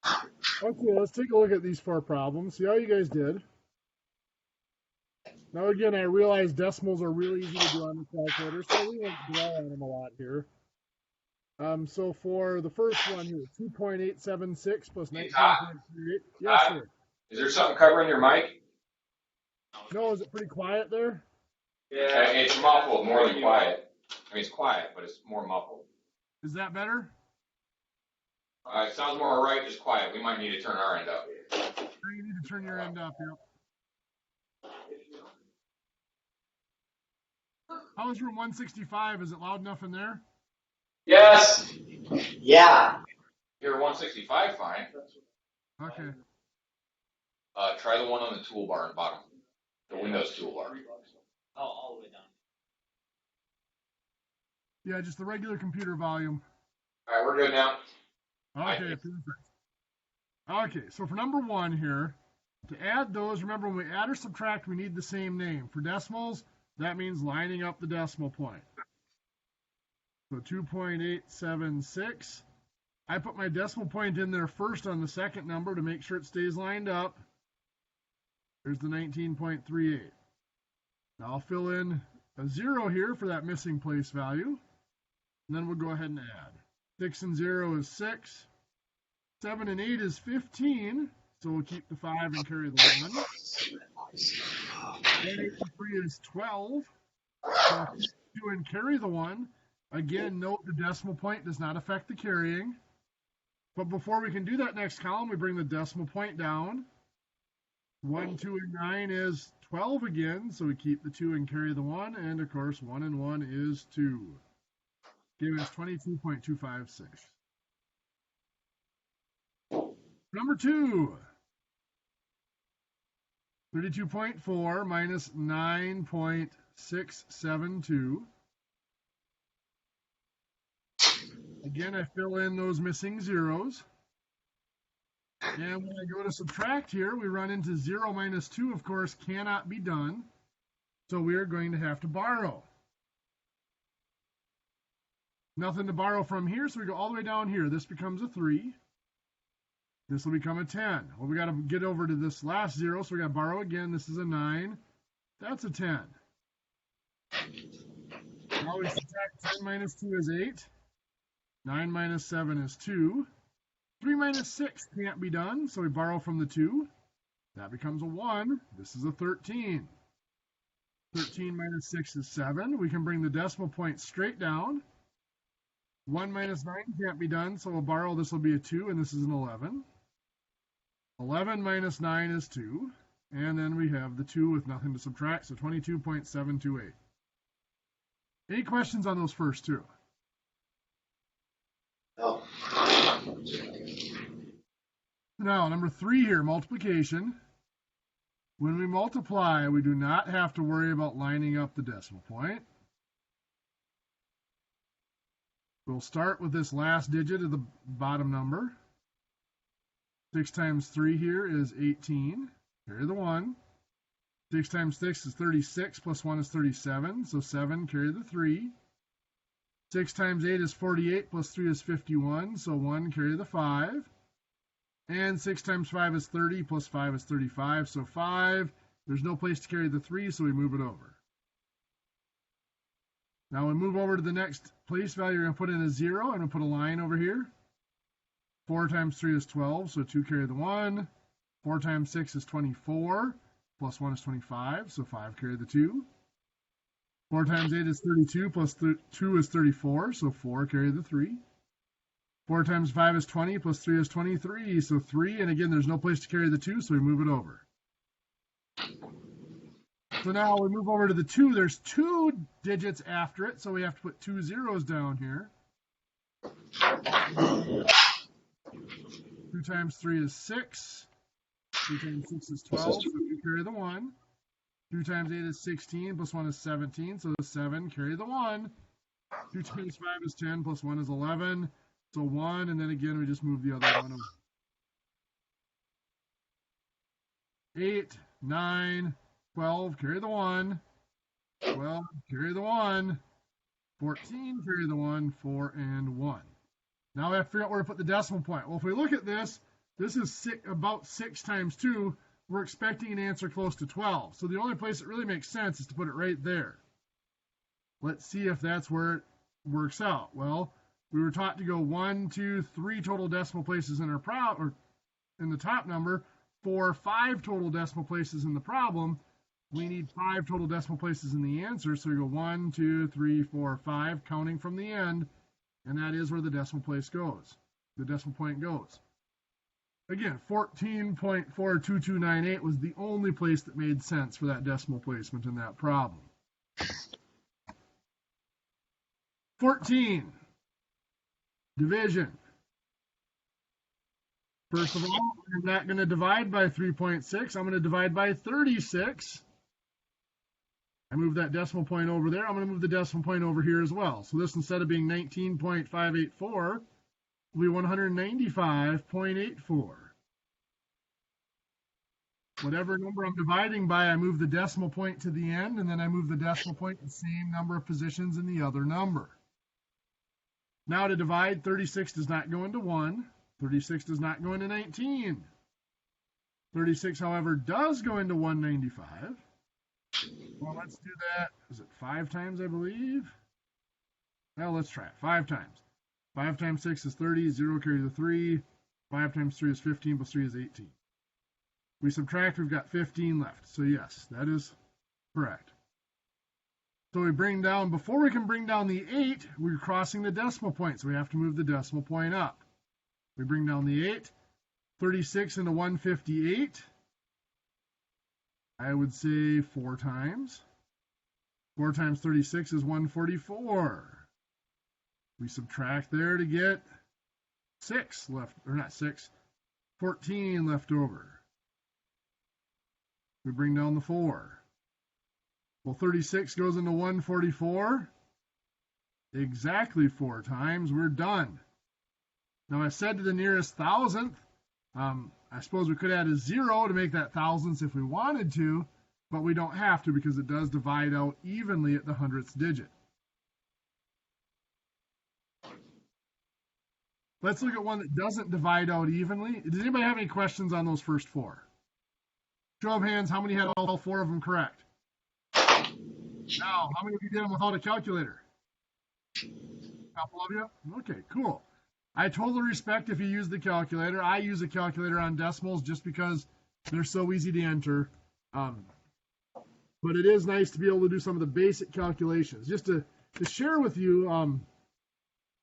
Okay, let's take a look at these four problems. See how you guys did. Now again, I realize decimals are really easy to do on the calculator, so we won't dwell on them a lot here. So for the first one here, 2.876 plus Hey, Todd. 19.38. Yes, Todd, sir. is there something covering your mic? No, is it pretty quiet there? Yeah. It's muffled more than quiet. I mean, it's quiet, but it's more muffled. Is that better? It sounds more right, just quiet. We might need to turn our end up. You need to turn your end up here. How is room 165? Is it loud enough in there? Yes. Yeah. You're 165, fine. Okay. Try the one on the toolbar in the bottom. The Windows toolbar. Oh, all the way down. Yeah, just the regular computer volume. All right, we're good now. Okay, perfect. Okay, so for number one here, to add those, remember when we add or subtract, we need the same name. For decimals, that means lining up the decimal point. So 2.876. I put my decimal point in there first on the second number to make sure it stays lined up. There's the 19.38. Now I'll fill in a 0 here for that missing place value. And then we'll go ahead and add. 6 and 0 is 6. 7 and 8 is 15. So we'll keep the 5 and carry the 1. 1, 8 and 3 is 12. So 2 and carry the 1. Again, note the decimal point does not affect the carrying. But before we can do that next column, we bring the decimal point down. 1, 2, and 9 is 12 again, so we keep the 2 and carry the 1, and of course 1 and 1 is 2. Giving us 22.256. Number 2, 32.4 minus 9.672. Again, I fill in those missing zeros. And when I go to subtract here, we run into 0 minus 2, of course, cannot be done. So we are going to have to borrow. Nothing to borrow from here, so we go all the way down here. This becomes a 3. This will become a 10. Well, we got to get over to this last 0, so we got to borrow again. This is a 9. That's a 10. Now we subtract 10 minus 2 is 8. 9 minus 7 is 2. 3 minus 6 can't be done, so we borrow from the 2. That becomes a 1. This is a 13. 13 minus 6 is 7. We can bring the decimal point straight down. 1 minus 9 can't be done, so we'll borrow. This will be a 2, and this is an 11. 11 minus 9 is 2. And then we have the 2 with nothing to subtract, so 22.728. Any questions on those first two? No. Now, number 3 here, multiplication. When we multiply, we do not have to worry about lining up the decimal point. We'll start with this last digit of the bottom number. 6 times 3 here is 18. Carry the 1. 6 times 6 is 36, plus 1 is 37, so 7, carry the 3. 6 times 8 is 48, plus 3 is 51, so 1, carry the 5. And 6 times 5 is 30, plus 5 is 35, so 5. There's no place to carry the 3, so we move it over. Now we move over to the next place value. We're going to put in a 0, and we'll put a line over here. 4 times 3 is 12, so 2 carry the 1. 4 times 6 is 24, plus 1 is 25, so 5 carry the 2. 4 times 8 is 32, plus 2 is 34, so 4 carry the 3. 4 times 5 is 20, plus 3 is 23, so 3, and again, there's no place to carry the 2, so we move it over. So now we move over to the 2. There's 2 digits after it, so we have to put 2 zeros down here. 2 times 3 is 6. 2 times 6 is 12, so 2 carry the 1. 2 times 8 is 16, plus 1 is 17, so 7, carry the 1. 2 times 5 is 10, plus 1 is 11, so 1, and then again we just move the other one over. 8, 9, 12, carry the 1. 12, carry the 1. 14, carry the 1, 4, and 1. Now we have to figure out where to put the decimal point. Well, if we look at this, This is about 6 times 2. We're expecting an answer close to 12. So the only place it really makes sense is to put it right there. Let's see if that's where it works out. Well, we were taught to go 1, 2, 3 total decimal places in our or in the top number, 4, 5 total decimal places in the problem. We need 5 total decimal places in the answer. So we go 1, 2, 3, 4, 5, counting from the end, and that is where the decimal place goes. The decimal point goes. Again, 14.42298 was the only place that made sense for that decimal placement in that problem. 14, division. First of all, I'm not going to divide by 3.6. I'm going to divide by 36. I move that decimal point over there. I'm going to move the decimal point over here as well. So this, instead of being 19.584, will be 195.84. Whatever number I'm dividing by, I move the decimal point to the end, and then I move the decimal point the same number of positions in the other number. Now to divide, 36 does not go into 1. 36 does not go into 19. 36, however, does go into 195. Well, let's do that. Is it 5 times, I believe? Well, let's try it. 5 times. 5 times 6 is 30. 0 carry the 3. 5 times 3 is 15, plus 3 is 18. We subtract, we've got 15 left. So yes, that is correct. So we bring down, before we can bring down the 8, we're crossing the decimal point. So we have to move the decimal point up. We bring down the 8. 36 into 158. I would say 4 times. 4 times 36 is 144. We subtract there to get 6 left, or not 6, 14 left over. We bring down the 4. Well, 36 goes into 144. Exactly 4 times. We're done. Now, I said to the nearest thousandth, I suppose we could add a 0 to make that thousandths if we wanted to, but we don't have to because it does divide out evenly at the hundredths digit. Let's look at one that doesn't divide out evenly. Does anybody have any questions on those first 4? Show of hands, how many had all 4 of them correct? Now, how many of you did them without a calculator? A couple of you? Okay, cool. I totally respect if you use the calculator. I use a calculator on decimals just because they're so easy to enter. But it is nice to be able to do some of the basic calculations. Just to share with you,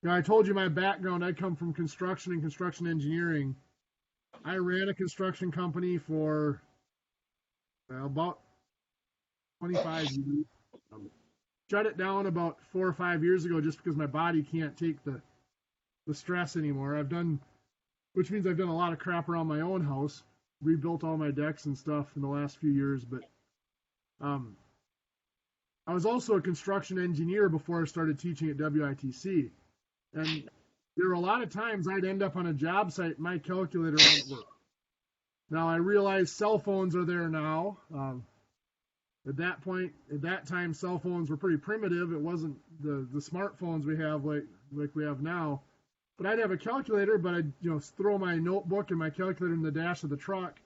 I told you my background. I come from construction and construction engineering. I ran a construction company for about 25 years. Shut it down about 4 or 5 years ago just because my body can't take the stress anymore. Which means I've done a lot of crap around my own house, rebuilt all my decks and stuff in the last few years. But I was also a construction engineer before I started teaching at WITC. And there were a lot of times I'd end up on a job site and my calculator wouldn't work. Now, I realize cell phones are there now. At that time, cell phones were pretty primitive. It wasn't the smartphones we have like we have now. But I'd have a calculator, but I'd throw my notebook and my calculator in the dash of the truck,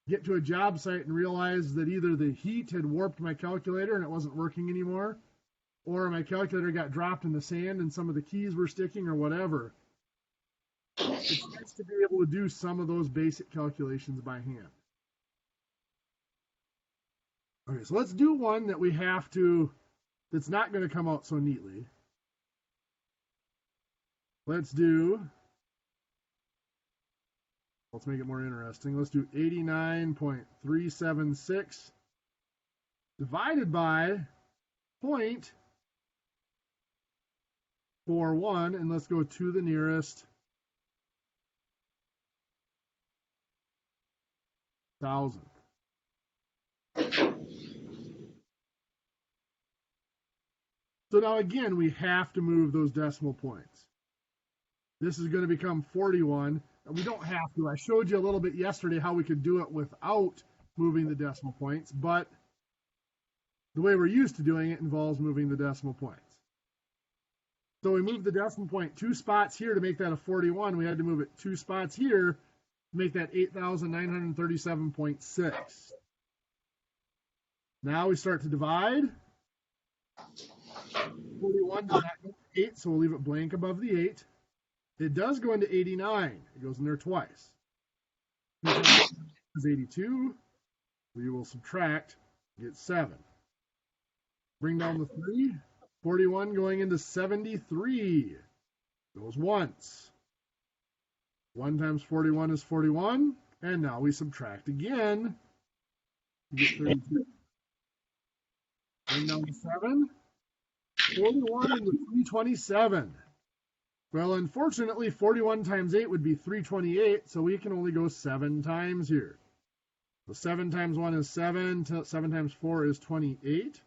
get to a job site and realize that either the heat had warped my calculator and it wasn't working anymore, or my calculator got dropped in the sand and some of the keys were sticking or whatever. It's nice to be able to do some of those basic calculations by hand. Okay, so let's do one that we have to, that's not going to come out so neatly. Let's make it more interesting. Let's do 89.376 divided by 0.41, and let's go to the nearest thousandth. So now again, we have to move those decimal points. This is going to become 41. And we don't have to. I showed you a little bit yesterday how we could do it without moving the decimal points, but the way we're used to doing it involves moving the decimal points. So we moved the decimal point 2 spots here to make that a 41. We had to move it 2 spots here make that 8,937.6. Now we start to divide. 41 does not go to 8, so we'll leave it blank above the 8. It does go into 89. It goes in there twice. Is 82. We will subtract, get 7. Bring down the 3. 41 going into 73. Goes once. 1 times 41 is 41. And now we subtract again. We get 32. Bring down the 7. 41 into 327. Well, unfortunately, 41 times 8 would be 328, so we can only go 7 times here. So 7 times 1 is 7. 7 times 4 is 28.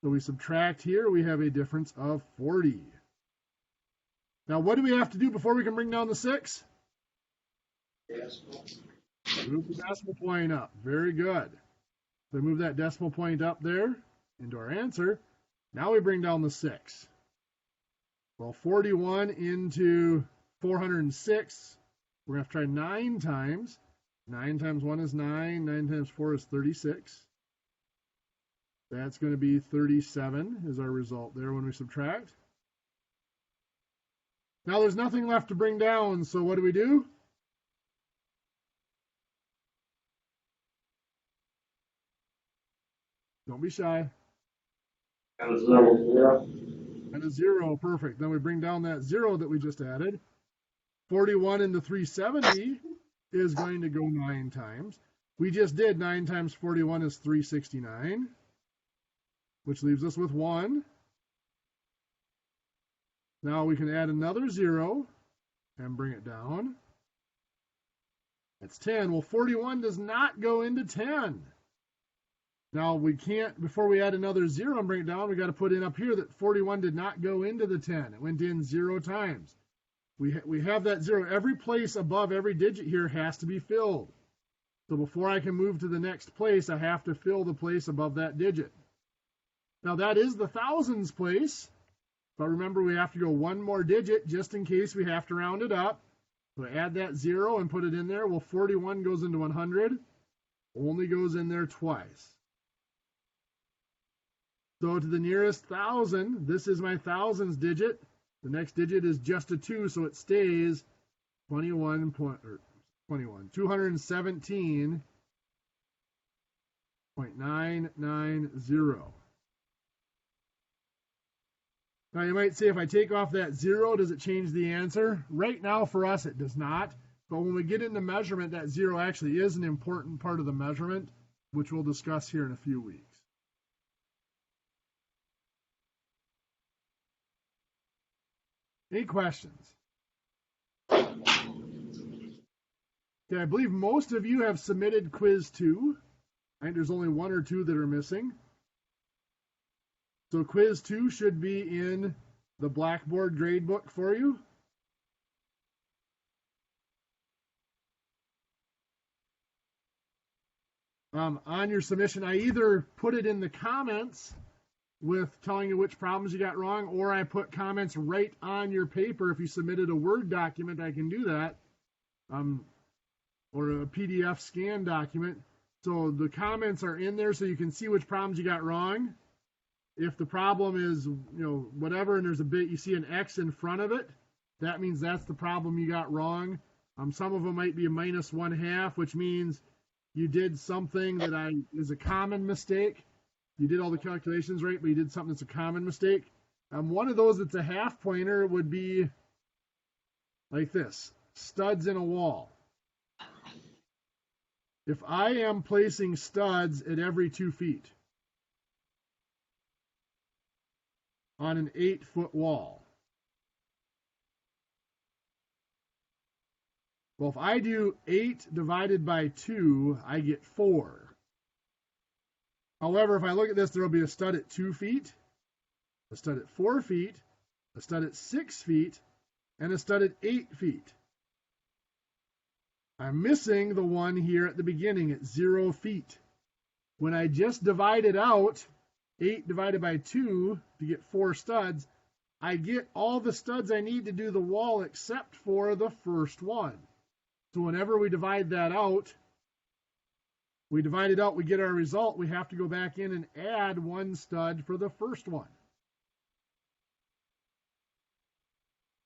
So we subtract here, we have a difference of 40. Now, what do we have to do before we can bring down the 6? Move the decimal point up. Very good. So move that decimal point up there into our answer. Now we bring down the 6. Well, 41 into 406, we're going to have to try 9 times. 9 times 1 is 9. 9 times 4 is 36. That's going to be 37 is our result there when we subtract. Now there's nothing left to bring down, so what do? Don't be shy. And a 0. And a 0, perfect. Then we bring down that 0 that we just added. 41 into 370 is going to go 9 times. We just did 9 times 41 is 369, which leaves us with 1. Now we can add another 0 and bring it down. That's 10. Well, 41 does not go into 10. Now we can't, before we add another 0 and bring it down, we got to put in up here that 41 did not go into the 10. It went in 0 times. We have that 0. Every place above every digit here has to be filled. So before I can move to the next place, I have to fill the place above that digit. Now that is the thousands place, but remember we have to go one more digit just in case we have to round it up. So add that 0 and put it in there. Well, 41 goes into 100, only goes in there twice. So to the nearest 1,000, this is my thousands digit. The next digit is just a 2, so it stays 217.990. Now you might say, if I take off that 0, does it change the answer? Right now for us it does not, but when we get into measurement, that 0 actually is an important part of the measurement, which we'll discuss here in a few weeks. Any questions? Okay, I believe most of you have submitted quiz 2. I think there's only 1 or 2 that are missing. So quiz 2 should be in the Blackboard grade book for you. On your submission, I either put it in the comments with telling you which problems you got wrong, or I put comments right on your paper. If you submitted a Word document, I can do that, or a PDF scan document. So the comments are in there so you can see which problems you got wrong. If the problem is, whatever, and there's a bit, you see an X in front of it, that means that's the problem you got wrong. Some of them might be a -1/2, which means you did something that is a common mistake. You did all the calculations right, but you did something that's a common mistake. One of those that's a half pointer would be like this: studs in a wall. If I am placing studs at every 2 feet on an 8-foot wall, well, if I do 8 divided by 2, I get 4. However, if I look at this, there will be a stud at 2 feet, a stud at 4 feet, a stud at 6 feet, and a stud at 8 feet. I'm missing the one here at the beginning at 0 feet. When I just divided out 8 divided by 2 to get 4 studs, I get all the studs I need to do the wall except for the first one. So whenever we divide that out, we divide it out, we get our result, we have to go back in and add one stud for the first one.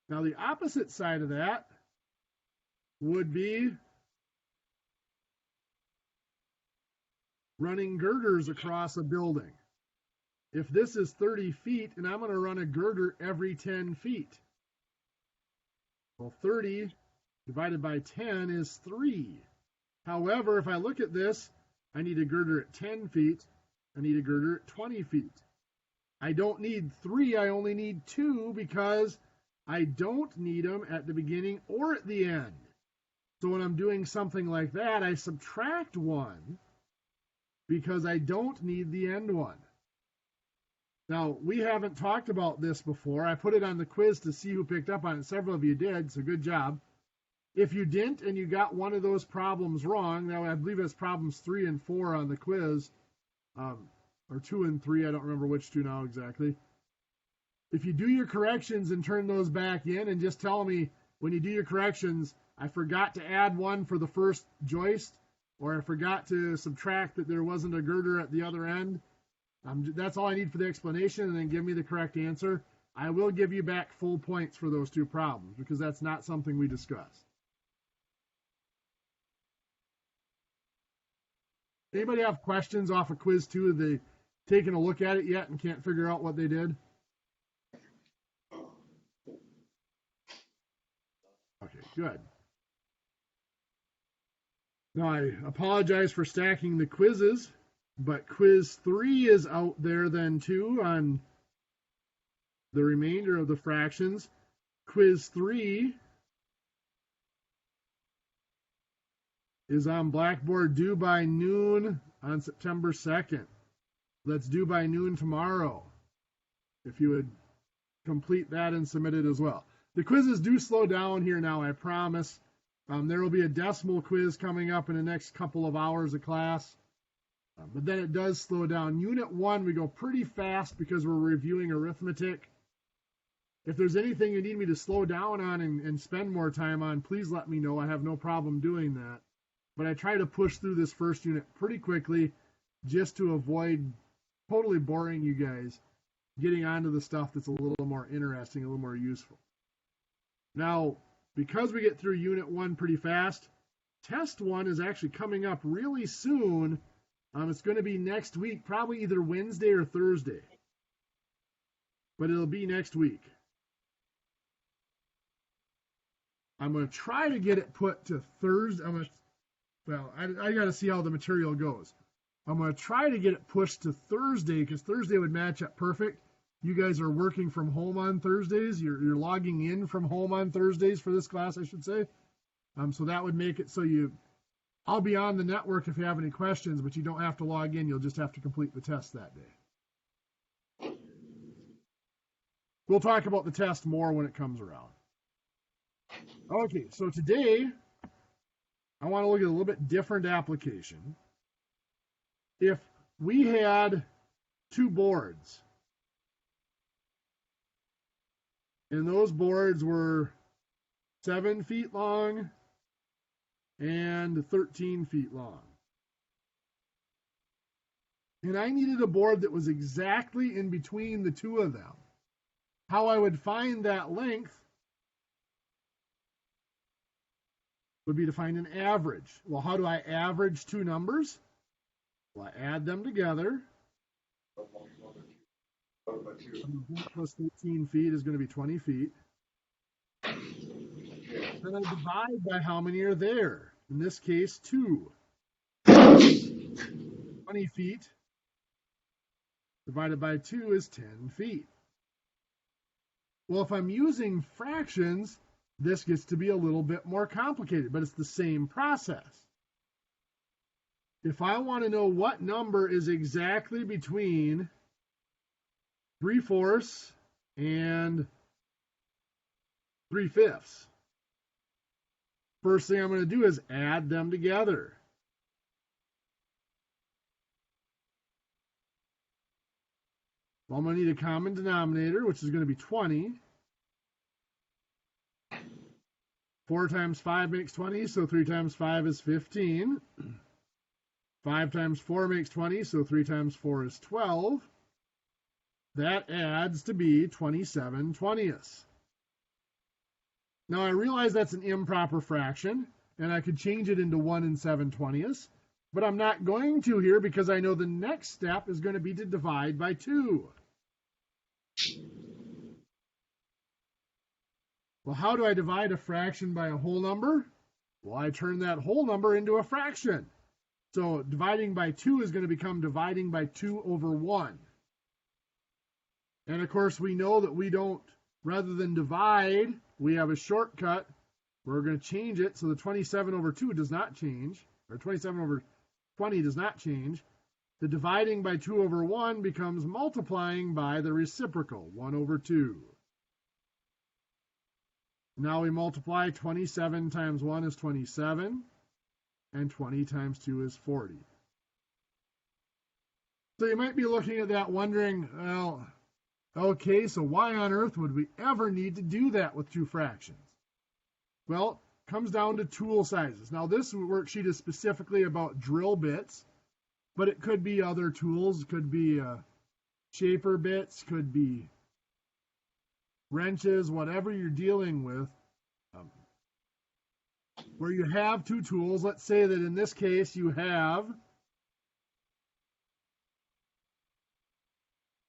Now the opposite side of that would be running girders across a building. If this is 30 feet, and I'm going to run a girder every 10 feet. Well, 30 divided by 10 is 3. However, if I look at this, I need a girder at 10 feet. I need a girder at 20 feet. I don't need 3, I only need 2 because I don't need them at the beginning or at the end. So when I'm doing something like that, I subtract 1 because I don't need the end one. Now, we haven't talked about this before. I put it on the quiz to see who picked up on it. Several of you did, so good job. If you didn't and you got one of those problems wrong, now I believe it's problems 3 and 4 on the quiz, or 2 and 3, I don't remember which two now exactly. If you do your corrections and turn those back in and just tell me when you do your corrections, I forgot to add 1 for the first joist, or I forgot to subtract that there wasn't a girder at the other end, that's all I need for the explanation, and then give me the correct answer. I will give you back full points for those two problems because that's not something we discussed. Anybody have questions off of quiz 2? Have they taken a look at it yet and can't figure out what they did? Okay, good. Now, I apologize for stacking the quizzes, but quiz 3 is out there then too on the remainder of the fractions. Quiz 3 is on Blackboard due by noon on September 2nd. That's due by noon tomorrow. If you would complete that and submit it as well. The quizzes do slow down here now, I promise. There will be a decimal quiz coming up in the next couple of hours of class. But then it does slow down. Unit 1, we go pretty fast because we're reviewing arithmetic. If there's anything you need me to slow down on and spend more time on, please let me know. I have no problem doing that. But I try to push through this first unit pretty quickly just to avoid totally boring you guys, getting onto the stuff that's a little more interesting, a little more useful. Now, because we get through Unit 1 pretty fast, Test 1 is actually coming up really soon. It's going to be next week, probably either Wednesday or Thursday. But it'll be next week. I'm going to try to get it put to Thursday. I got to see how the material goes. I'm going to try to get it pushed to Thursday because Thursday would match up perfect. You guys are working from home on Thursdays. You're logging in from home on Thursdays for this class, I should say. So that would make it so I'll be on the network if you have any questions, but you don't have to log in. You'll just have to complete the test that day. We'll talk about the test more when it comes around. Okay, so today I want to look at a little bit different application. If we had 2 boards, and those boards were 7 feet long and 13 feet long, and I needed a board that was exactly in between the 2 of them, how I would find that length would be to find an average. Well, how do I average 2 numbers? Well, I add them together. Plus 13 feet is going to be 20 feet. Then I divide by how many are there. In this case, 2. 20 feet divided by 2 is 10 feet. Well, if I'm using fractions, this gets to be a little bit more complicated, but it's the same process. If I want to know what number is exactly between 3/4 and 3/5, first thing I'm going to do is add them together. Well, I'm going to need a common denominator, which is going to be 20. 4 times 5 makes 20, so 3 times 5 is 15. 5 times 4 makes 20, so 3 times 4 is 12. That adds to be 27 twentieths. Now I realize that's an improper fraction, and I could change it into 1 7 20ths, but I'm not going to here because I know the next step is going to be to divide by 2. Well, how do I divide a fraction by a whole number? Well, I turn that whole number into a fraction. So dividing by 2 is going to become dividing by 2 over 1. And of course, we know that we don't, rather than divide, we have a shortcut. We're going to change it so the 27 over 2 does not change, or 27 over 20 does not change. The dividing by 2 over 1 becomes multiplying by the reciprocal, 1 over 2. Now we multiply 27 times 1 is 27, and 20 times 2 is 40. So you might be looking at that wondering, well, okay, so why on earth would we ever need to do that with 2 fractions? Well, it comes down to tool sizes. Now this worksheet is specifically about drill bits, but it could be other tools. It could be shaper bits, could be wrenches, whatever you're dealing with. Where you have 2 tools, let's say that in this case you have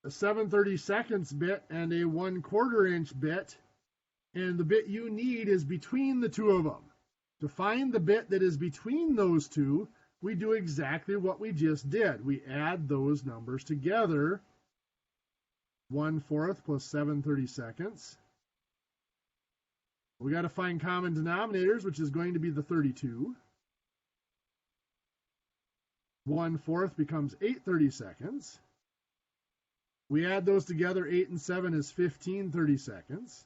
a 7/32 bit and a 1/4 inch bit, and the bit you need is between the 2 of them. To find the bit that is between those 2, we do exactly what we just did. We add those numbers together. 1/4 plus 7/32. We got to find common denominators, which is going to be the 32. 1/4 becomes 8/32. We add those together, 8 and 7 is 15/32.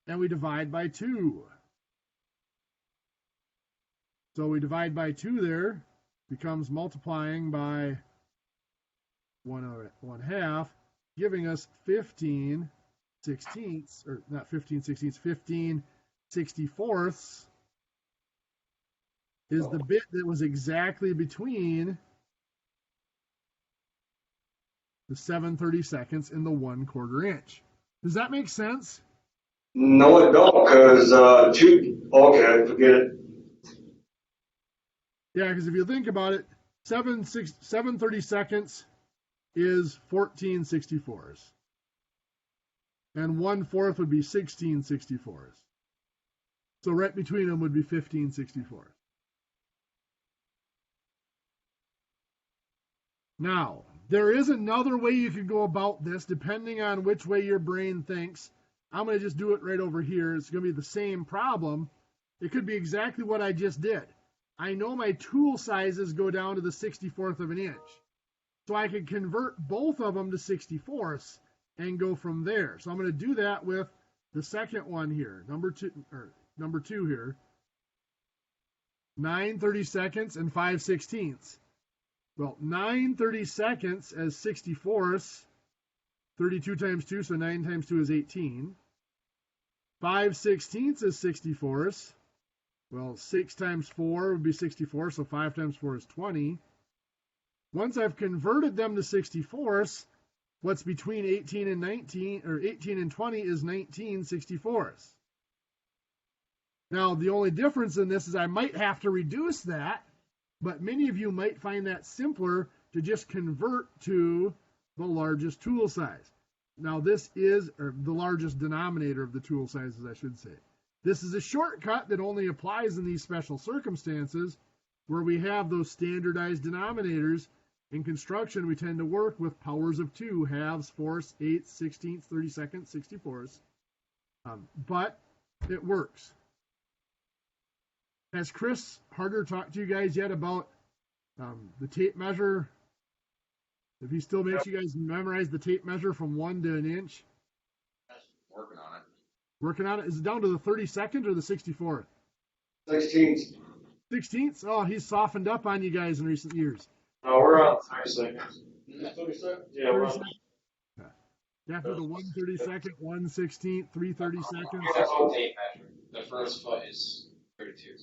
And we divide by 2. So we divide by 2 there, becomes multiplying by 1/2, giving us 15 sixteenths, or not 15 sixteenths, 15 64ths is the bit that was exactly between the 7/32 and the 1/4 inch. Does that make sense? No, it don't, because, okay, forget it. Yeah, because if you think about it, 7/32 is 14 64ths. And 1/4 would be 16 64ths. So right between them would be 15 64ths. Now, there is another way you could go about this, depending on which way your brain thinks. I'm going to just do it right over here. It's going to be the same problem. It could be exactly what I just did. I know my tool sizes go down to the 64th of an inch. So I could convert both of them to 64ths and go from there. So I'm going to do that with the second one here, number 2 here. 9/32 and 5/16. Well, 9/32 as 64ths, 32 times 2, so 9 times 2 is 18. 5/16 is 64ths. Well, 6 times 4 would be 64, so 5 times 4 is 20. Once I've converted them to 64ths, what's between 18 and 19, or 18 and 20 is 19 64ths. Now, the only difference in this is I might have to reduce that, but many of you might find that simpler to just convert to the largest tool size. Now, this is, or the largest denominator of the tool sizes, I should say. This is a shortcut that only applies in these special circumstances where we have those standardized denominators. In construction, we tend to work with powers of 2, halves, fourths, eighths, 16ths, 32nds, 64ths. But it works. Has Chris Harder talked to you guys yet about the tape measure? If he still makes you guys memorize the tape measure from 1 to an inch? Working on it. Working on it? Is it down to the 32nd or the 64th? 16th. 16th? Oh, he's softened up on you guys in recent years. No, we're on 32nd. 32nd? Yeah, we're on. After the 1/32, 1/16, 3/32. That's all tape measure. The first foot is 32.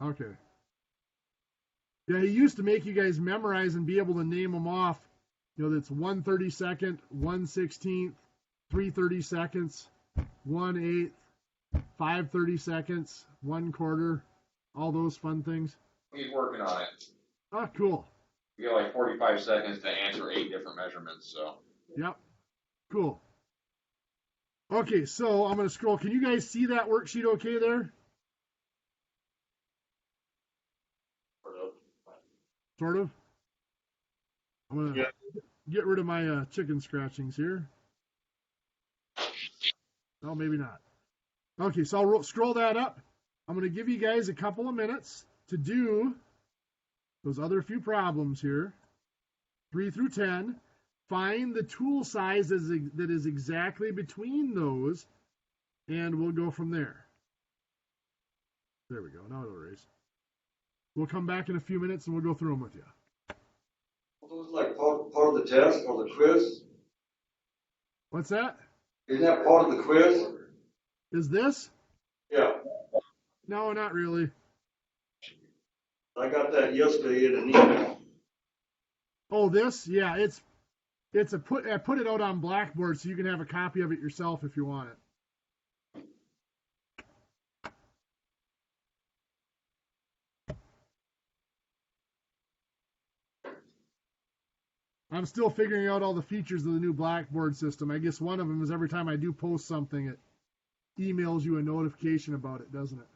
Okay. Yeah, he used to make you guys memorize and be able to name them off. You know, that's 1/32, 1/16, 3/32, 1/8, 5/32, 1/4, all those fun things. He's working on it. Ah, cool. You got like 45 seconds to answer 8 different measurements, so. Yep. Cool. Okay, so I'm going to scroll. Can you guys see that worksheet okay there? Sort of. I'm going to get rid of my chicken scratchings here. Oh, maybe not. Okay, so I'll scroll that up. I'm going to give you guys a couple of minutes to do those other few problems here. 3 through 10. Find the tool size that is exactly between those, and we'll go from there. There we go. Now it'll erase. We'll come back in a few minutes and we'll go through them with you. Those like part of the test or the quiz? What's that? Isn't that part of the quiz? Is this? Yeah. No, not really. I got that yesterday in an email. Oh, this? Yeah, I put it out on Blackboard so you can have a copy of it yourself if you want it. I'm still figuring out all the features of the new Blackboard system. I guess one of them is every time I do post something, it emails you a notification about it, doesn't it?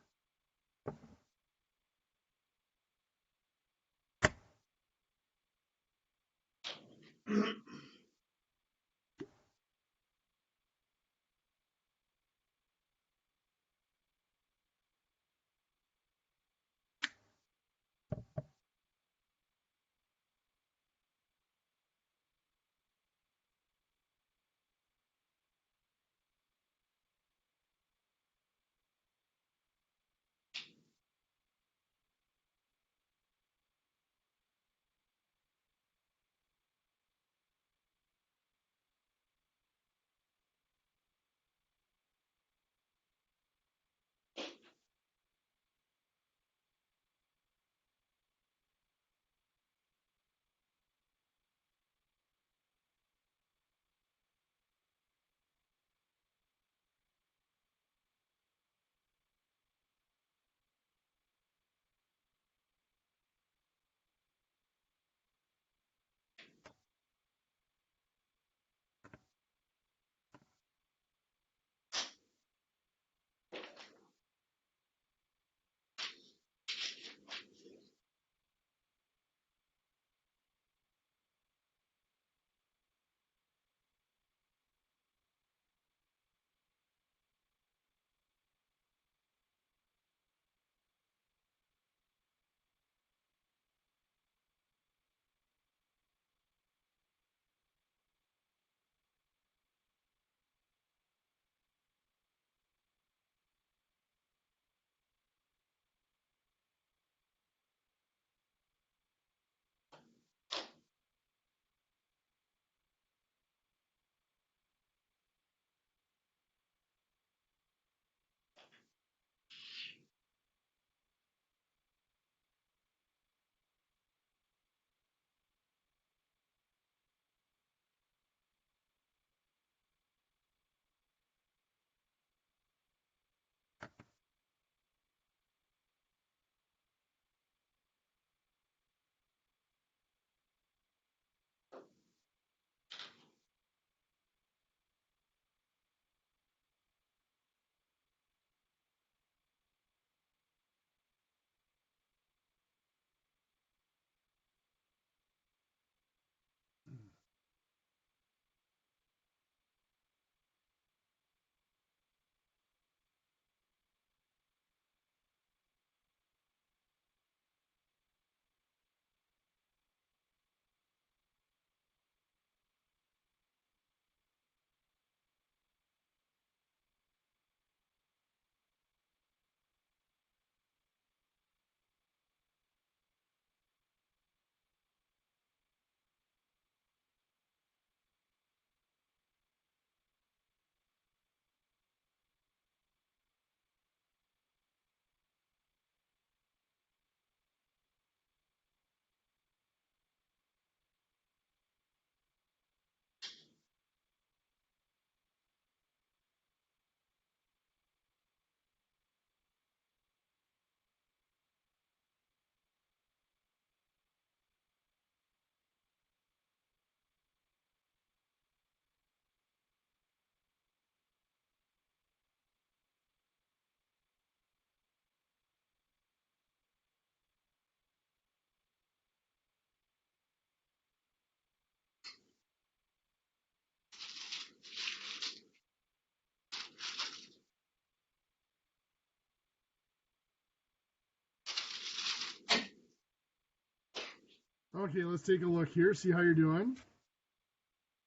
Okay, let's take a look here, see how you're doing.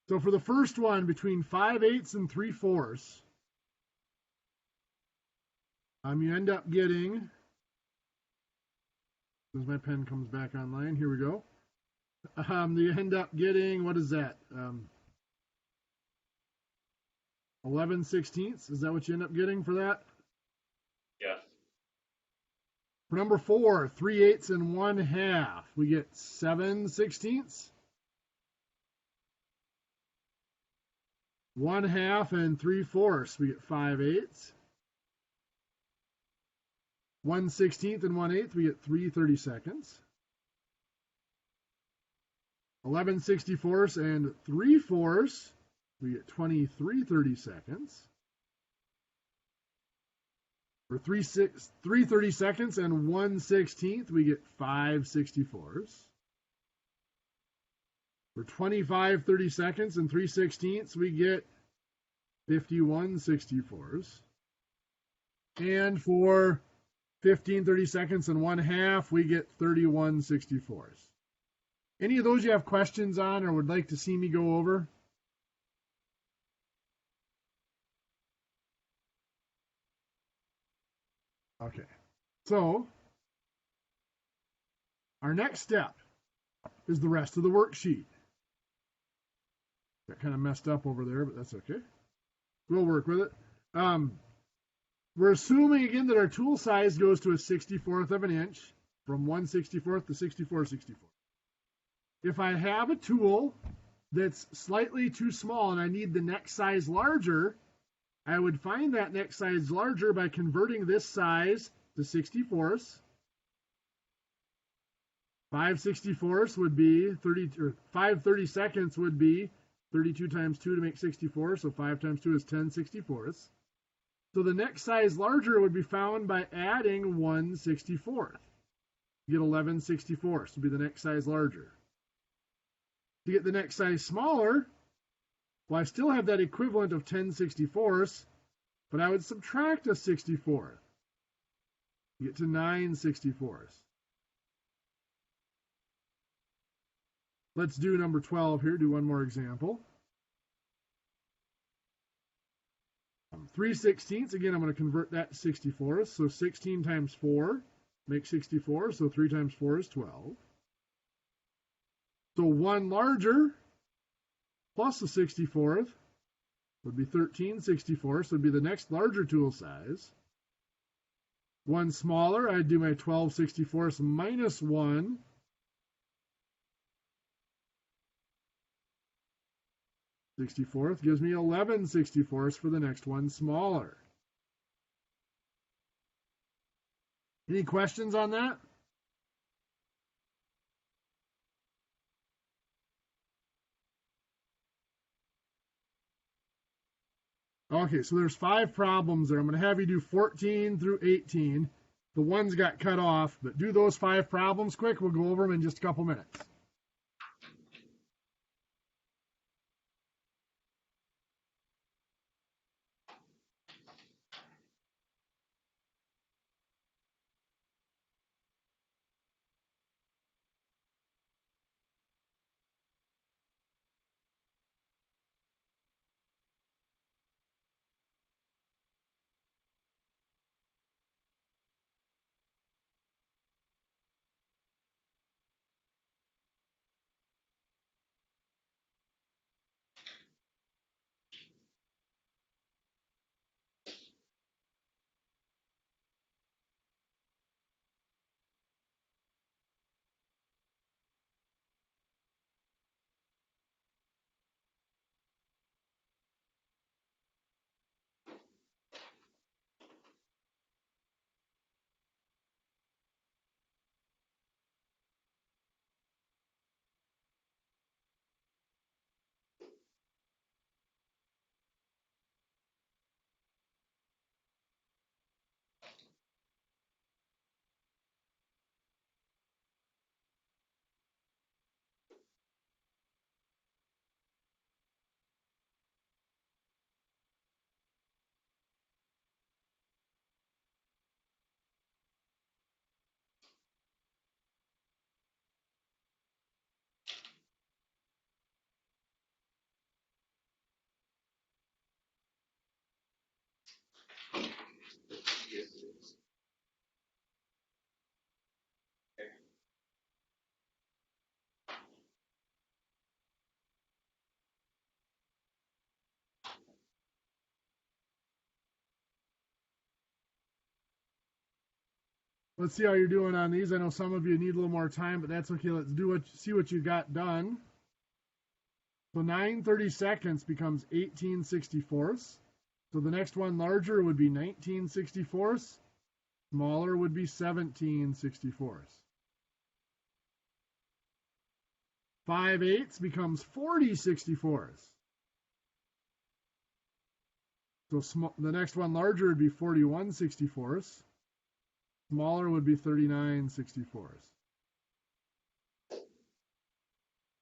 So for the first one, between 5/8 and 3/4, you end up getting, as my pen comes back online, here we go. You end up getting, what is that? 11/16. Is that what you end up getting for that? Yes. For number 4, 3/8 and 1/2, we get 7/16. 1/2 and 3/4, we get 5/8. 1/16 and 1/8, we get 3/32. 11/64 and 3/4, we get 23/32. For 3/32 and 1/16, we get 5/64. For 25/32 and 3/16, we get 51/64. And for 15/32 and 1/2, we get 31/64. Any of those you have questions on or would like to see me go over? Okay, so our next step is the rest of the worksheet. Got kind of messed up over there, but that's okay. We'll work with it. We're assuming again that our tool size goes to a 1/64 of an inch, from 1/64 to 64/64. If I have a tool that's slightly too small and I need the next size larger, I would find that next size larger by converting this size to 64ths. 5/64 would be 30, or 5/32 would be 32 times 2 to make 64, so 5 times 2 is 10/64. So the next size larger would be found by adding 1/64. You get 11/64 would be the next size larger. To get the next size smaller, well, I still have that equivalent of 10/64, but I would subtract a 64. You get to 9/64. Let's do number 12 here, do one more example. 3/16, again, I'm going to convert that to 64. So 16 times 4 makes 64, so 3 times 4 is 12. So 1 larger plus a 64th would be 13/64, so it would be the next larger tool size. 1 smaller, I'd do my 12/64 minus 1. Sixty-fourth gives me 11/64 for the next one smaller. Any questions on that? Okay, so there's 5 problems there. I'm going to have you do 14 through 18. The ones got cut off, but do those 5 problems quick. We'll go over them in just a couple minutes. Let's see how you're doing on these. I know some of you need a little more time, but that's okay. Let's see what you got done. So 9/32 becomes 18/64. So the next one larger would be 19/64. Smaller would be 17/64. 5/8 becomes 40/64. So the next one larger would be 41/64. Smaller would be 39/64.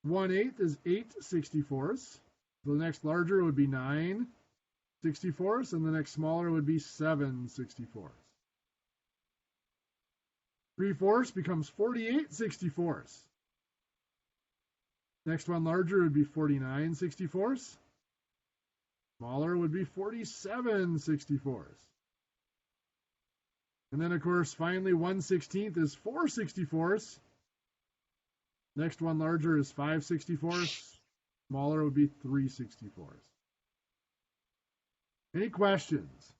1/8 is 8/64. So the next larger would be 9/64, and the next smaller would be 7/64. 3/4 becomes 48/64. Next one larger would be 49/64. Smaller would be 47/64. And then, of course, finally, 1/16 is 4/64. Next one larger is 5/64. Smaller would be 3/64. Any questions?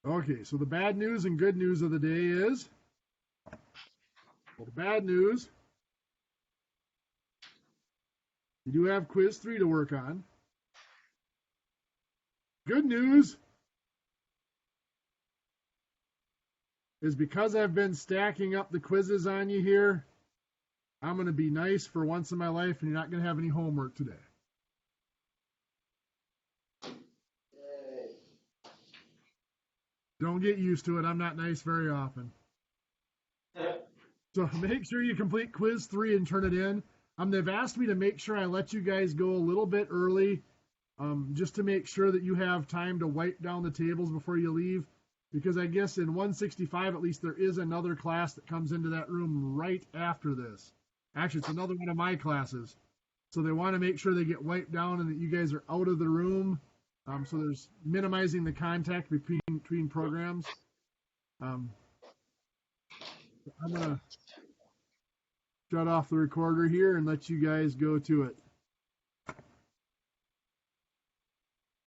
Okay, so the bad news and good news of the day is, well, the bad news, you do have quiz 3 to work on. Good news is because I've been stacking up the quizzes on you here, I'm going to be nice for once in my life, and you're not going to have any homework today. Don't get used to it. I'm not nice very often. So make sure you complete quiz 3 and turn it in. They've asked me to make sure I let you guys go a little bit early, just to make sure that you have time to wipe down the tables before you leave. Because I guess in 165, at least, there is another class that comes into that room right after this. Actually, it's another one of my classes. So they want to make sure they get wiped down and that you guys are out of the room. So there's minimizing the contact between programs. I'm going to shut off the recorder here and let you guys go to it.